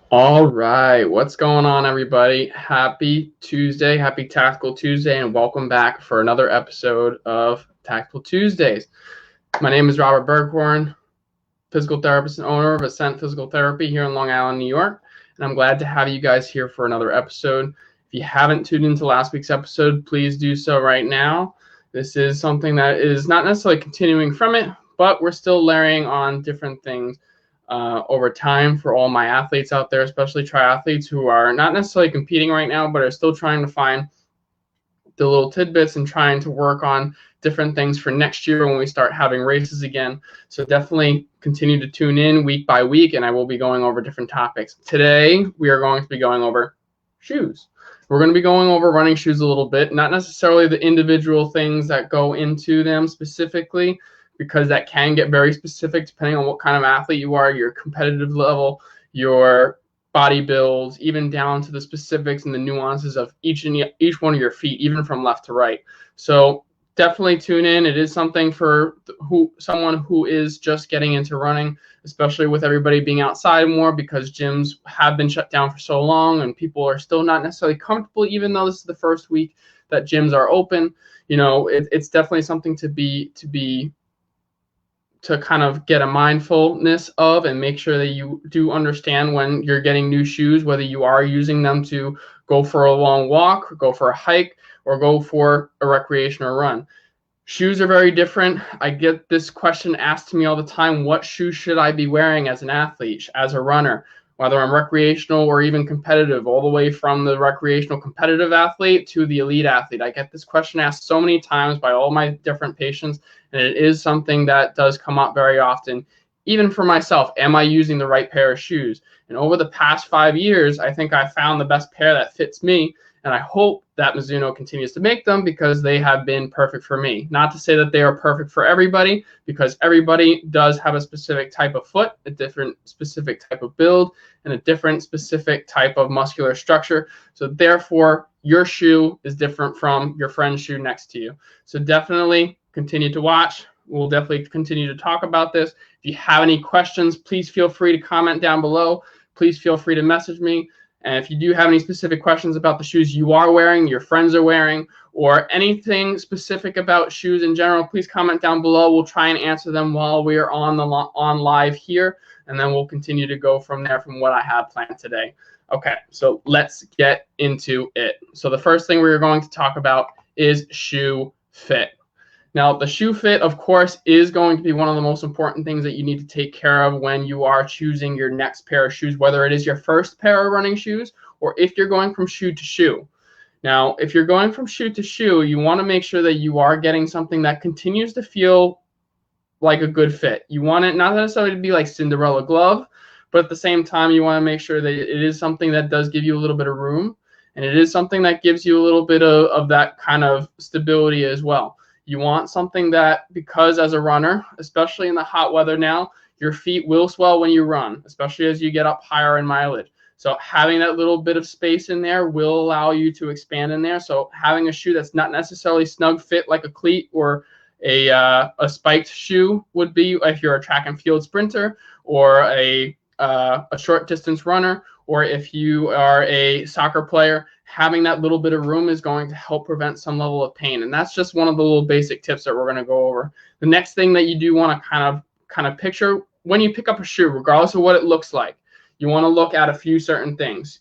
All right, what's going on, everybody? Happy Tuesday, happy Tactical Tuesday, and welcome back for another episode of Tactical Tuesdays. My name is Robert Berghorn, physical therapist and owner of Ascent Physical Therapy here in Long Island, New York, and I'm glad to have you guys here for another episode. If you haven't tuned into last week's episode, please do so right now. This is something that is not necessarily continuing from it, but we're still layering on different things over time for all my athletes out there, especially triathletes who are not necessarily competing right now, but are still trying to find the little tidbits and trying to work on different things for next year when we start having races again. So definitely continue to tune in week by week, and I will be going over different topics. Today, we are going to be going over shoes. We're going to be going over running shoes a little bit, not necessarily the individual things that go into them specifically, because that can get very specific depending on what kind of athlete you are, your competitive level, your body build, even down to the specifics and the nuances of each one of your feet, even from left to right. So definitely tune in. It is something for someone who is just getting into running, especially with everybody being outside more because gyms have been shut down for so long and people are still not necessarily comfortable, even though this is the first week that gyms are open. You know, it's definitely something to kind of get a mindfulness of and make sure that you do understand when you're getting new shoes, whether you are using them to go for a long walk, or go for a hike, or go for a recreational run. Shoes are very different. I get this question asked to me all the time: what shoes should I be wearing as an athlete, as a runner, whether I'm recreational or even competitive, all the way from the recreational competitive athlete to the elite athlete? I get this question asked so many times by all my different patients, and it is something that does come up very often. Even for myself, am I using the right pair of shoes? And over the past 5 years, I think I found the best pair that fits me, and I hope that Mizuno continues to make them because they have been perfect for me. Not to say that they are perfect for everybody, because everybody does have a specific type of foot, a different specific type of build, and a different specific type of muscular structure. So therefore, your shoe is different from your friend's shoe next to you. So definitely continue to watch. We'll definitely continue to talk about this. If you have any questions, please feel free to comment down below. Please feel free to message me. And if you do have any specific questions about the shoes you are wearing, your friends are wearing, or anything specific about shoes in general, please comment down below. We'll try and answer them while we are on live here, and then we'll continue to go from there from what I have planned today. Okay, so let's get into it. So the first thing we're going to talk about is shoe fit. Now, the shoe fit, of course, is going to be one of the most important things that you need to take care of when you are choosing your next pair of shoes, whether it is your first pair of running shoes or if you're going from shoe to shoe. Now, if you're going from shoe to shoe, you want to make sure that you are getting something that continues to feel like a good fit. You want it not necessarily to be like Cinderella glove, but at the same time, you want to make sure that it is something that does give you a little bit of room, and it is something that gives you a little bit of that kind of stability as well. You want something that, because as a runner, especially in the hot weather now, your feet will swell when you run, especially as you get up higher in mileage. So having that little bit of space in there will allow you to expand in there. So having a shoe that's not necessarily snug fit like a cleat or a spiked shoe would be if you're a track and field sprinter or a short distance runner, or if you are a soccer player, having that little bit of room is going to help prevent some level of pain. And that's just one of the little basic tips that we're going to go over. The next thing that you do want to kind of picture when you pick up a shoe, regardless of what it looks like, you want to look at a few certain things.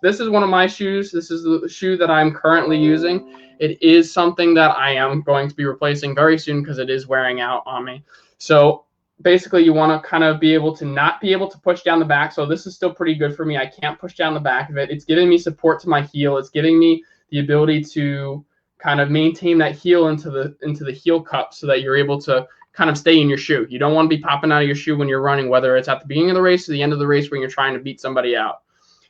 This is one of my shoes. This is the shoe that I'm currently using. It is something that I am going to be replacing very soon because it is wearing out on me. So basically, you want to kind of be able to not be able to push down the back. So this is still pretty good for me. I can't push down the back of it. It's giving me support to my heel. It's giving me the ability to kind of maintain that heel into the heel cup so that you're able to kind of stay in your shoe. You don't want to be popping out of your shoe when you're running, whether it's at the beginning of the race or the end of the race when you're trying to beat somebody out.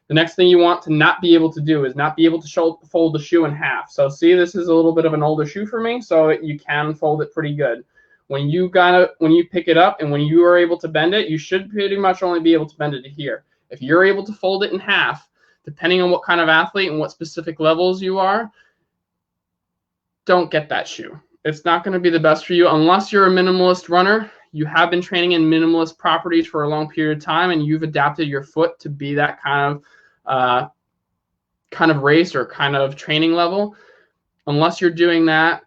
The next thing you want to not be able to do is not be able to fold the shoe in half. So see, this is a little bit of an older shoe for me, so you can fold it pretty good. When you pick it up and when you are able to bend it, you should pretty much only be able to bend it to here. If you're able to fold it in half, depending on what kind of athlete and what specific levels you are, don't get that shoe. It's not going to be the best for you unless you're a minimalist runner. you have been training in minimalist properties for a long period of time and you've adapted your foot to be that kind of race or kind of training level, unless you're doing that,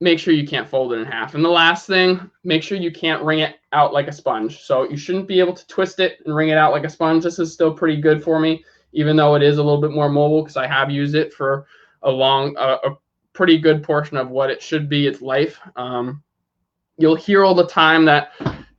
make sure you can't fold it in half. And the last thing, make sure you can't wring it out like a sponge. So you shouldn't be able to twist it and wring it out like a sponge. This is still pretty good for me, even though it is a little bit more mobile, because I have used it for a pretty good portion of what it should be its life. You'll hear all the time that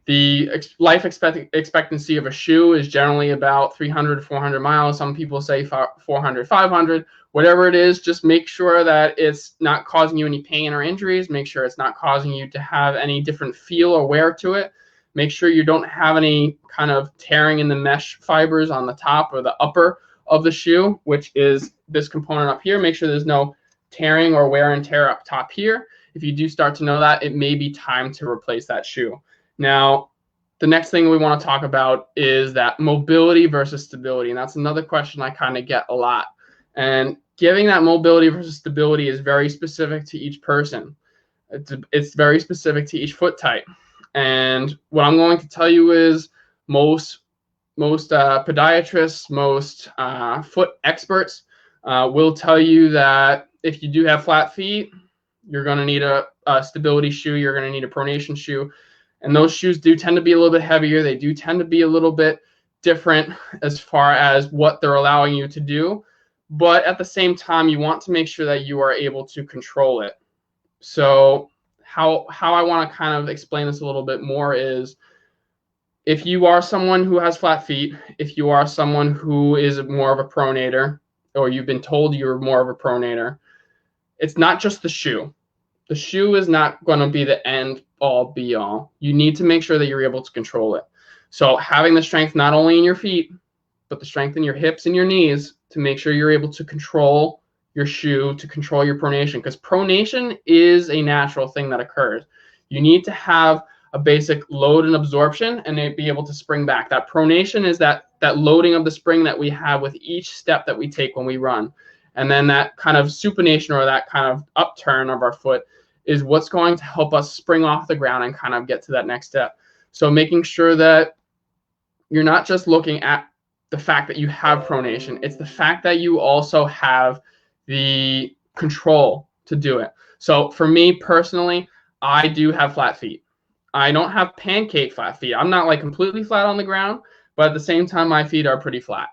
the life expectancy of a shoe is generally about 300 to 400 miles. Some people say 400, 500, whatever it is. Just make sure that it's not causing you any pain or injuries. Make sure it's not causing you to have any different feel or wear to it. Make sure you don't have any kind of tearing in the mesh fibers on the top or the upper of the shoe, which is this component up here. Make sure there's no tearing or wear and tear up top here. If you do start to know that, it may be time to replace that shoe. Now, the next thing we want to talk about is that mobility versus stability. And that's another question I kind of get a lot. And giving that mobility versus stability is very specific to each person. It's very specific to each foot type. And what I'm going to tell you is most podiatrists, most foot experts will tell you that if you do have flat feet, you're going to need a stability shoe. You're going to need a pronation shoe. And those shoes do tend to be a little bit heavier. They do tend to be a little bit different as far as what they're allowing you to do. But at the same time, you want to make sure that you are able to control it. So how I want to kind of explain this a little bit more is, if you are someone who has flat feet, if you are someone who is more of a pronator, or you've been told you're more of a pronator, it's not just the shoe. The shoe is not going to be the end all be all. You need to make sure that you're able to control it. So having the strength not only in your feet, but the strength in your hips and your knees to make sure you're able to control your shoe, to control your pronation, because pronation is a natural thing that occurs. You need to have a basic load and absorption and be able to spring back. That pronation is that loading of the spring that we have with each step that we take when we run. And then that kind of supination, or that kind of upturn of our foot, is what's going to help us spring off the ground and kind of get to that next step. So making sure that you're not just looking at the fact that you have pronation, it's the fact that you also have the control to do it. So for me personally, I do have flat feet. I don't have pancake flat feet. I'm not like completely flat on the ground, but at the same time, my feet are pretty flat.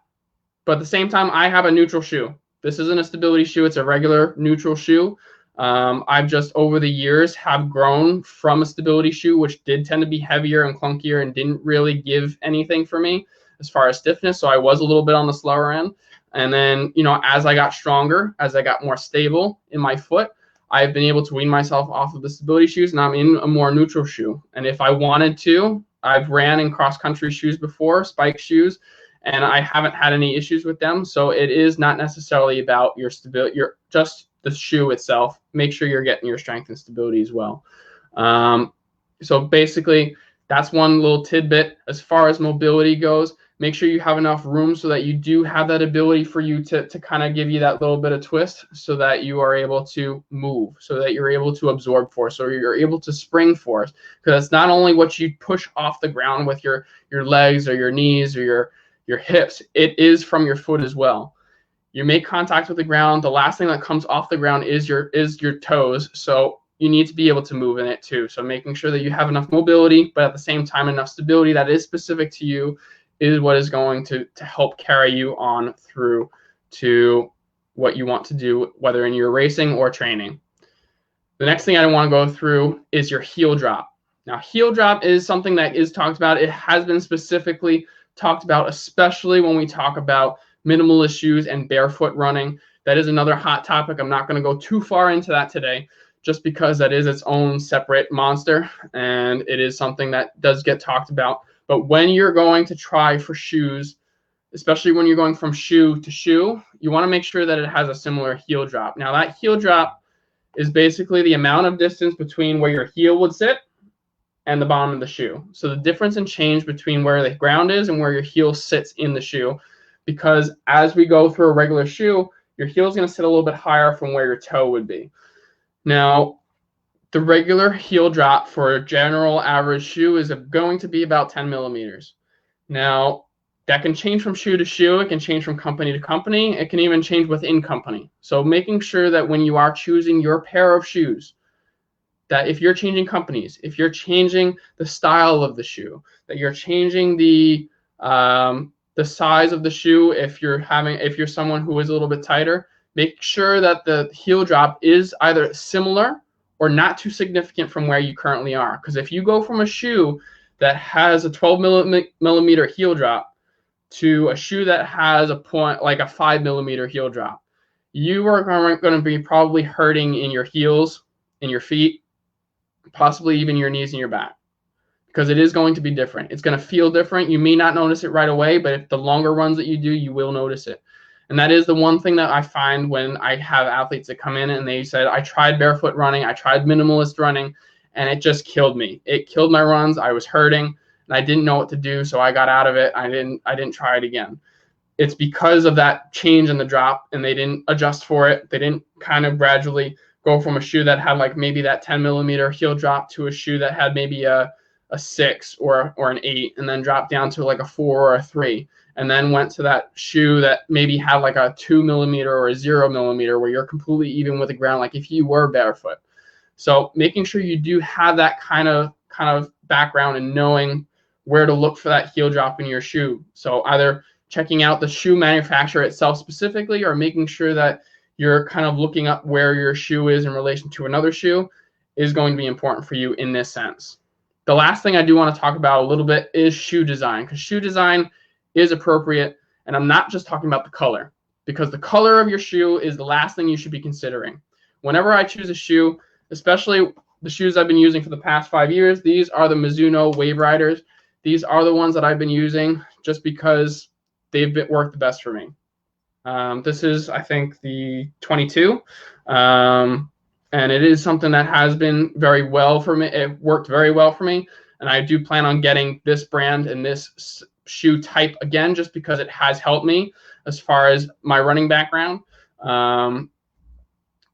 But at the same time, I have a neutral shoe. This isn't a stability shoe. It's a regular neutral shoe. I've just over the years have grown from a stability shoe, which did tend to be heavier and clunkier and didn't really give anything for me as far as stiffness. So I was a little bit on the slower end. And then, as I got stronger, as I got more stable in my foot, I've been able to wean myself off of the stability shoes, and I'm in a more neutral shoe. And if I wanted to, I've ran in cross-country shoes before, spike shoes, and I haven't had any issues with them. So it is not necessarily about your stability, just the shoe itself. Make sure you're getting your strength and stability as well. So basically, that's one little tidbit. As far as mobility goes, make sure you have enough room so that you do have that ability for you to kind of give you that little bit of twist, so that you are able to move, so that you're able to absorb force, or you're able to spring force. Because it's not only what you push off the ground with your legs or your knees or your hips, it is from your foot as well. You make contact with the ground. The last thing that comes off the ground is your toes. So you need to be able to move in it too. So making sure that you have enough mobility, but at the same time, enough stability that is specific to you, is what is going to help carry you on through to what you want to do, whether in your racing or training. The next thing I want to go through is your heel drop. Now, heel drop is something that is talked about. It has been specifically talked about, especially when we talk about minimalist shoes and barefoot running. That is another hot topic. I'm not going to go too far into that today, just because that is its own separate monster, and it is something that does get talked about. But when you're going to try for shoes, especially when you're going from shoe to shoe, you want to make sure that it has a similar heel drop. Now, that heel drop is basically the amount of distance between where your heel would sit and the bottom of the shoe. So the difference in change between where the ground is and where your heel sits in the shoe, because as we go through a regular shoe, your heel is going to sit a little bit higher from where your toe would be. Now, The regular heel drop for a general average shoe is going to be about 10 millimeters. Now, that can change from shoe to shoe. It can change from company to company. It can even change within company. So making sure that when you are choosing your pair of shoes, that if you're changing companies, if you're changing the style of the shoe, that you're changing the size of the shoe, if you're someone who is a little bit tighter, make sure that the heel drop is either similar or not too significant from where you currently are. Because if you go from a shoe that has a 12 millimeter heel drop to a shoe that has a 5 millimeter heel drop, you are going to be probably hurting in your heels, in your feet, possibly even your knees and your back, because it is going to be different. It's going to feel different. You may not notice it right away, but if the longer runs that you do, you will notice it. And that is the one thing that I find when I have athletes that come in and they said, I tried barefoot running, I tried minimalist running, and it just killed me. It killed my runs. I was hurting and I didn't know what to do, so I got out of it. I didn't try it again. It's because of that change in the drop, and they didn't adjust for it. They didn't kind of gradually go from a shoe that had like maybe that 10 millimeter heel drop to a shoe that had maybe a 6 or an 8, and then drop down to like a 4 or a 3, and then went to that shoe that maybe had like a 2 millimeter or a 0 millimeter where you're completely even with the ground, like if you were barefoot. So making sure you do have that kind of background and knowing where to look for that heel drop in your shoe. So either checking out the shoe manufacturer itself specifically, or making sure that you're kind of looking up where your shoe is in relation to another shoe is going to be important for you in this sense. The last thing I do want to talk about a little bit is shoe design, because shoe design is appropriate, and I'm not just talking about the color, because the color of your shoe is the last thing you should be considering. Whenever I choose a shoe, especially the shoes I've been using for the past 5 years, these are the Mizuno Wave Riders. These are the ones that I've been using just because they've worked the best for me. This is, I think, the 22, and it is something that has been very well for me. It worked very well for me, and I do plan on getting this brand and this shoe type again, just because it has helped me as far as my running background. And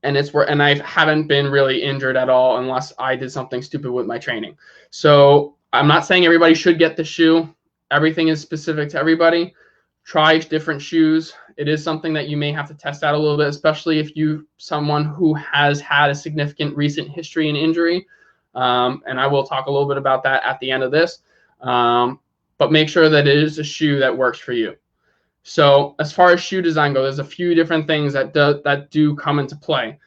I haven't been really injured at all unless I did something stupid with my training. So I'm not saying everybody should get the shoe. Everything is specific to everybody. Try different shoes. It is something that you may have to test out a little bit, especially if you're someone who has had a significant recent history and injury. And I will talk a little bit about that at the end of this. But make sure that it is a shoe that works for you. So as far as shoe design goes, there's a few different things that do come into play.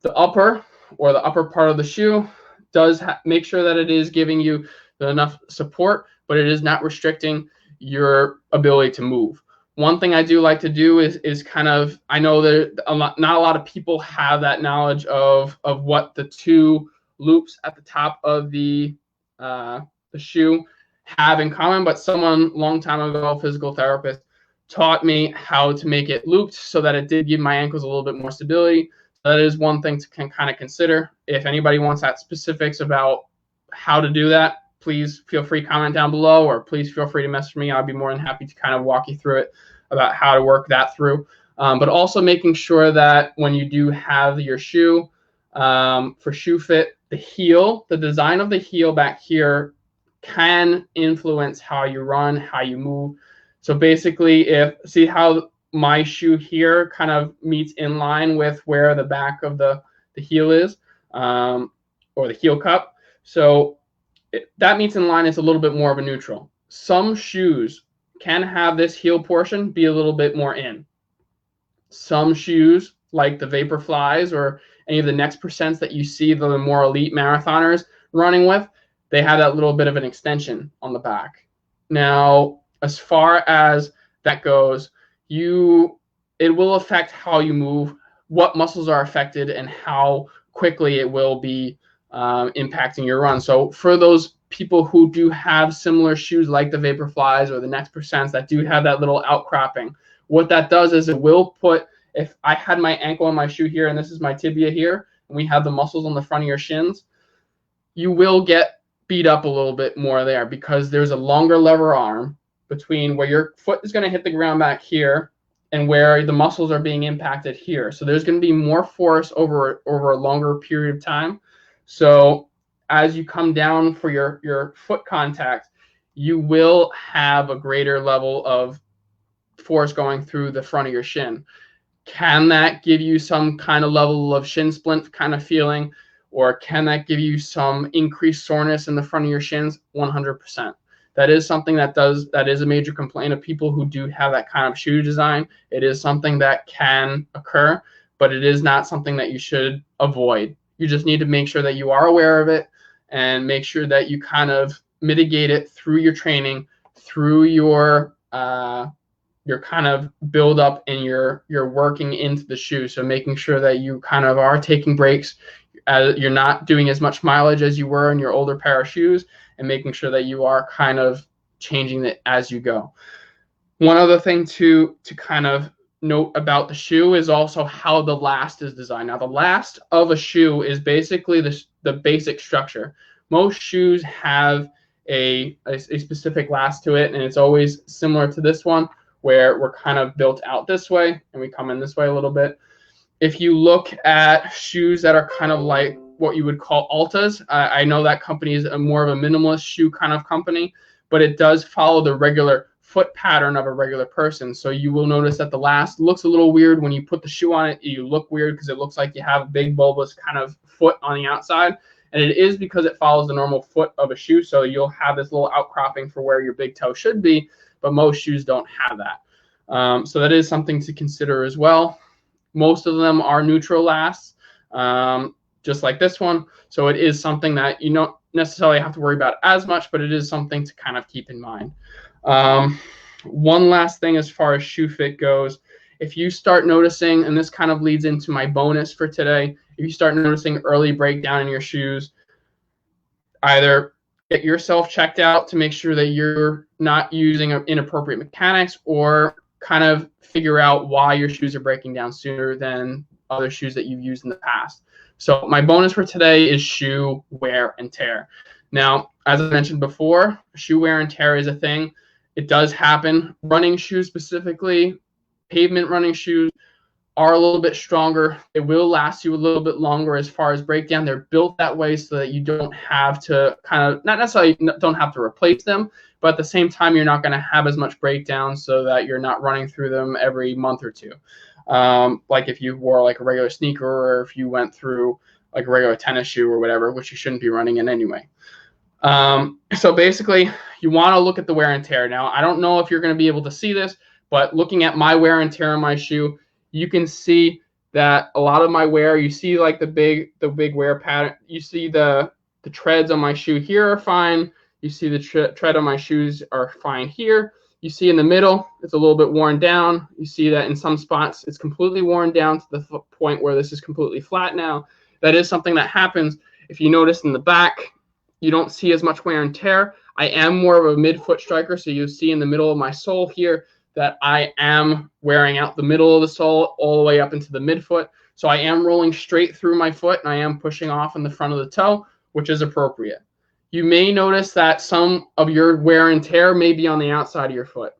The upper part of the shoe does make sure that it is giving you enough support, but it is not restricting your ability to move. One thing I do like to do is kind of, I know that not a lot of people have that knowledge of what the two loops at the top of the shoe have in common, but someone long time ago, a physical therapist, taught me how to make it looped so that it did give my ankles a little bit more stability. That is one thing to kind of consider. If anybody wants that specifics about how to do that, please feel free to comment down below, or please feel free to message me. I'll be more than happy to kind of walk you through it about how to work that through. But also making sure that when you do have your shoe, for shoe fit, the design of the heel back here can influence how you run, how you move. So basically, see how my shoe here kind of meets in line with where the back of the heel is, or the heel cup. So that meets in line. It's a little bit more of a neutral. Some shoes can have this heel portion be a little bit more in. Some shoes, like the Vaporflies or any of the Next Percents that you see the more elite marathoners running with, they have that little bit of an extension on the back. Now, as far as that goes, it will affect how you move, what muscles are affected, and how quickly it will be impacting your run. So for those people who do have similar shoes like the Vaporflies or the Next Percents that do have that little outcropping, what that does is it will put, if I had my ankle on my shoe here and this is my tibia here, and we have the muscles on the front of your shins, you will get beat up a little bit more there because there's a longer lever arm between where your foot is going to hit the ground back here and where the muscles are being impacted here. So there's going to be more force over a longer period of time. So as you come down for your foot contact, you will have a greater level of force going through the front of your shin. Can that give you some kind of level of shin splint kind of feeling, or can that give you some increased soreness in the front of your shins? 100%. That is something that is a major complaint of people who do have that kind of shoe design. It is something that can occur, but it is not something that you should avoid. You just need to make sure that you are aware of it and make sure that you kind of mitigate it through your training, through your kind of build up and you're working into the shoe. So making sure that you kind of are taking breaks, you're not doing as much mileage as you were in your older pair of shoes, and making sure that you are kind of changing it as you go. One other thing to kind of note about the shoe is also how the last is designed. Now, the last of a shoe is basically the basic structure. Most shoes have a specific last to it, and it's always similar to this one, where we're kind of built out this way and we come in this way a little bit. If you look at shoes that are kind of like what you would call Altas, I know that company is more of a minimalist shoe kind of company, but it does follow the regular foot pattern of a regular person. So you will notice that the last looks a little weird when you put the shoe on it. You look weird because it looks like you have a big bulbous kind of foot on the outside. And it is because it follows the normal foot of a shoe. So you'll have this little outcropping for where your big toe should be, but most shoes don't have that. So that is something to consider as well. Most of them are neutral lasts, just like this one. So it is something that you don't necessarily have to worry about as much, but it is something to kind of keep in mind. One last thing as far as shoe fit goes, if you start noticing, and this kind of leads into my bonus for today, if you start noticing early breakdown in your shoes, either get yourself checked out to make sure that you're not using inappropriate mechanics, or kind of figure out why your shoes are breaking down sooner than other shoes that you've used in the past. So my bonus for today is shoe wear and tear. Now, as I mentioned before, shoe wear and tear is a thing. It does happen. Running shoes specifically, pavement running shoes, are a little bit stronger. It will last you a little bit longer as far as breakdown. They're built that way so that you don't have to kind of, not necessarily don't have to replace them, but at the same time, you're not going to have as much breakdown so that you're not running through them every month or two. Like if you wore like a regular sneaker, or if you went through like a regular tennis shoe or whatever, which you shouldn't be running in anyway. So basically, you want to look at the wear and tear. Now, I don't know if you're going to be able to see this, but looking at my wear and tear on my shoe, you can see that a lot of my wear, you see like the big wear pattern. You see the treads on my shoe here are fine. You see the tread on my shoes are fine here. You see in the middle, it's a little bit worn down. You see that in some spots, it's completely worn down to the point where this is completely flat now. That is something that happens. If you notice in the back, you don't see as much wear and tear. I am more of a midfoot striker, so you see in the middle of my sole here that I am wearing out the middle of the sole all the way up into the midfoot. So I am rolling straight through my foot, and I am pushing off in the front of the toe, which is appropriate. You may notice that some of your wear and tear may be on the outside of your foot.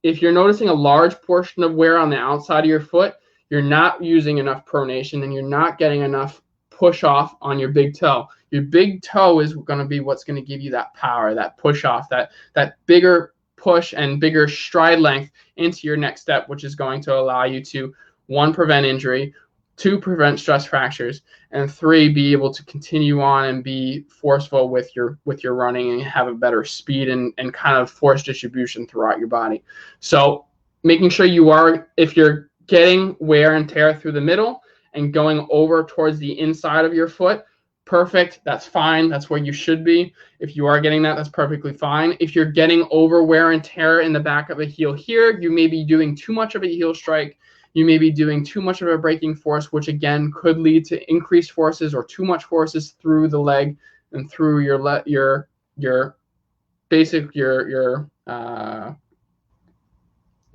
If you're noticing a large portion of wear on the outside of your foot, you're not using enough pronation and you're not getting enough push off on your big toe. Your big toe is going to be what's going to give you that power, that push off, that bigger push and bigger stride length into your next step, which is going to allow you to, 1, prevent injury, 2, prevent stress fractures, and 3, be able to continue on and be forceful with your running and have a better speed and kind of force distribution throughout your body. So making sure you are, if you're getting wear and tear through the middle and going over towards the inside of your foot, perfect. That's fine. That's where you should be. If you are getting that, that's perfectly fine. If you're getting over wear and tear in the back of a heel here, you may be doing too much of a heel strike. You may be doing too much of a braking force, which again could lead to increased forces or too much forces through the leg and through your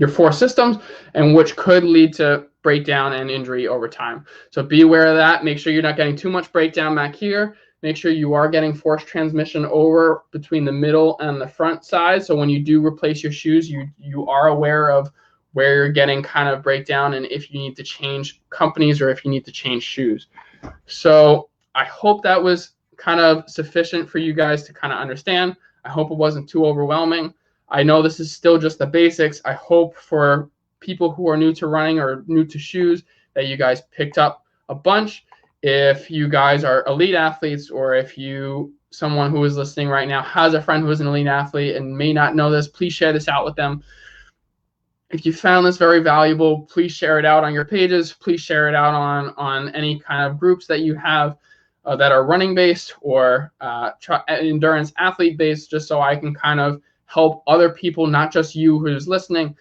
force systems, and which could lead to breakdown and injury over time. So be aware of that. Make sure you're not getting too much breakdown back here. Make sure you are getting force transmission over between the middle and the front side. So when you do replace your shoes, you are aware of where you're getting kind of breakdown and if you need to change companies or if you need to change shoes. So I hope that was kind of sufficient for you guys to kind of understand. I hope it wasn't too overwhelming. I know this is still just the basics. I hope for people who are new to running or new to shoes that you guys picked up a bunch. If you guys are elite athletes, or if someone who is listening right now has a friend who is an elite athlete and may not know this, please share this out with them. If you found this very valuable, please share it out on your pages. Please share it out on any kind of groups that you have that are running based or endurance athlete based, just so I can kind of help other people, not just you who's listening,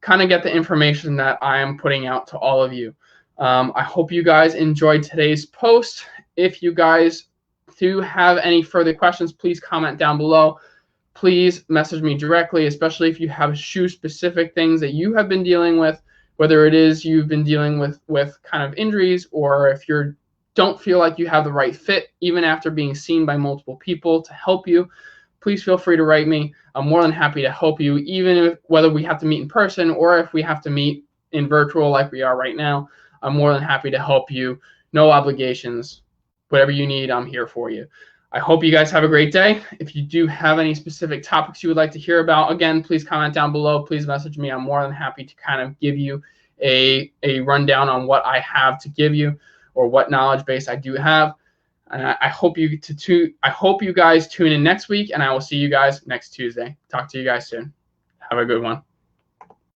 kind of get the information that I am putting out to all of you. I hope you guys enjoyed today's post. If you guys do have any further questions, please comment down below. Please message me directly, especially if you have shoe-specific things that you have been dealing with, whether it is you've been dealing with kind of injuries, or if you don't feel like you have the right fit, even after being seen by multiple people to help you. Please feel free to write me. I'm more than happy to help you, even whether we have to meet in person or if we have to meet in virtual like we are right now. I'm more than happy to help you. No obligations. Whatever you need, I'm here for you. I hope you guys have a great day. If you do have any specific topics you would like to hear about, again, please comment down below. Please message me. I'm more than happy to kind of give you a rundown on what I have to give you or what knowledge base I do have. And I hope you guys tune in next week, and I will see you guys next Tuesday. Talk to you guys soon. Have a good one.